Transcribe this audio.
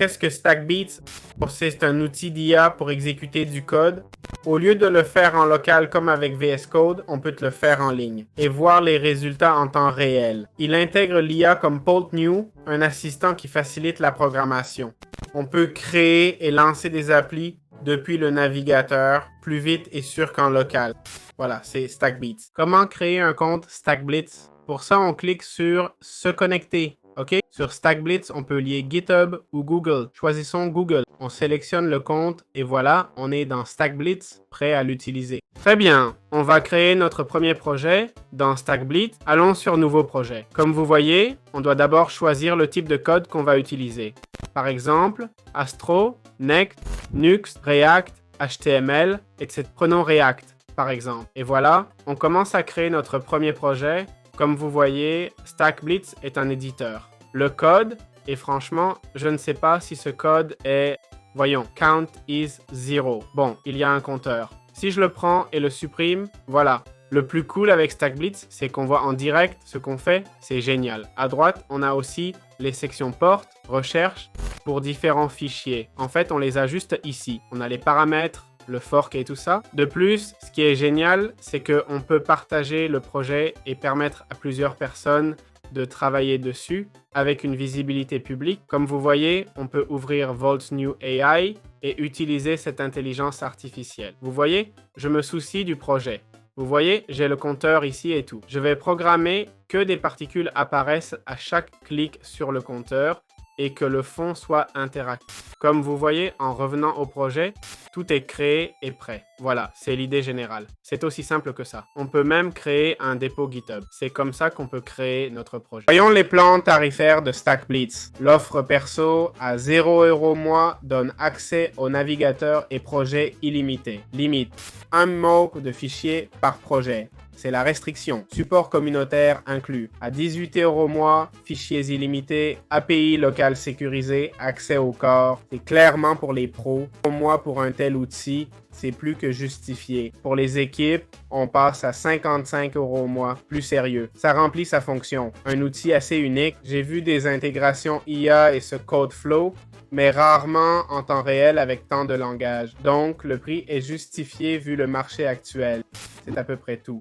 Qu'est-ce que StackBeats? C'est un outil d'IA pour exécuter du code. Au lieu de le faire en local comme avec VS Code, on peut le faire en ligne et voir les résultats en temps réel. Il intègre l'IA comme Poltnew, un assistant qui facilite la programmation. On peut créer et lancer des applis depuis le navigateur, plus vite et sûr qu'en local. Voilà, c'est StackBeats. Comment créer un compte StackBlitz? Pour ça, on clique sur « Se connecter ». OK? Sur StackBlitz, on peut lier GitHub ou Google. Choisissons Google. On sélectionne le compte et voilà, on est dans StackBlitz, prêt à l'utiliser. Très bien, on va créer notre premier projet dans StackBlitz. Allons sur Nouveau projet. Comme vous voyez, on doit d'abord choisir le type de code qu'on va utiliser. Par exemple, Astro, Next, Nuxt, React, HTML, etc. Prenons React, par exemple. Et voilà, on commence à créer notre premier projet. Comme vous voyez, StackBlitz est un éditeur. Le code, et franchement, je ne sais pas si ce code est... Voyons, count is 0. Bon, il y a un compteur. Si je le prends et le supprime, voilà. Le plus cool avec StackBlitz, c'est qu'on voit en direct ce qu'on fait. C'est génial. À droite, on a aussi les sections portes, recherche, pour différents fichiers. En fait, on les ajuste ici. On a les paramètres, le fork et tout ça. De plus, ce qui est génial, c'est qu'on peut partager le projet et permettre à plusieurs personnes de travailler dessus avec une visibilité publique. Comme vous voyez, on peut ouvrir Vault New AI et utiliser cette intelligence artificielle. Vous voyez, je me soucie du projet. Vous voyez, j'ai le compteur ici et tout. Je vais programmer que des particules apparaissent à chaque clic sur le compteur et que le fond soit interactif. Comme vous voyez, en revenant au projet, tout est créé et prêt. Voilà, c'est l'idée générale. C'est aussi simple que ça. On peut même créer un dépôt GitHub. C'est comme ça qu'on peut créer notre projet. Voyons les plans tarifaires de StackBlitz. L'offre perso à 0 € mois donne accès au navigateur et projet illimité. Limite, 1 MB de fichiers par projet. C'est la restriction. Support communautaire inclus. À 18 € mois, fichiers illimités, API locale sécurisée, accès au corps. C'est clairement pour les pros. Au mois pour un tel outil, c'est plus que justifié. Pour les équipes, on passe à 55 € au mois, plus sérieux. Ça remplit sa fonction. Un outil assez unique. J'ai vu des intégrations IA et ce code flow, mais rarement en temps réel avec tant de langage. Donc, le prix est justifié vu le marché actuel. C'est à peu près tout.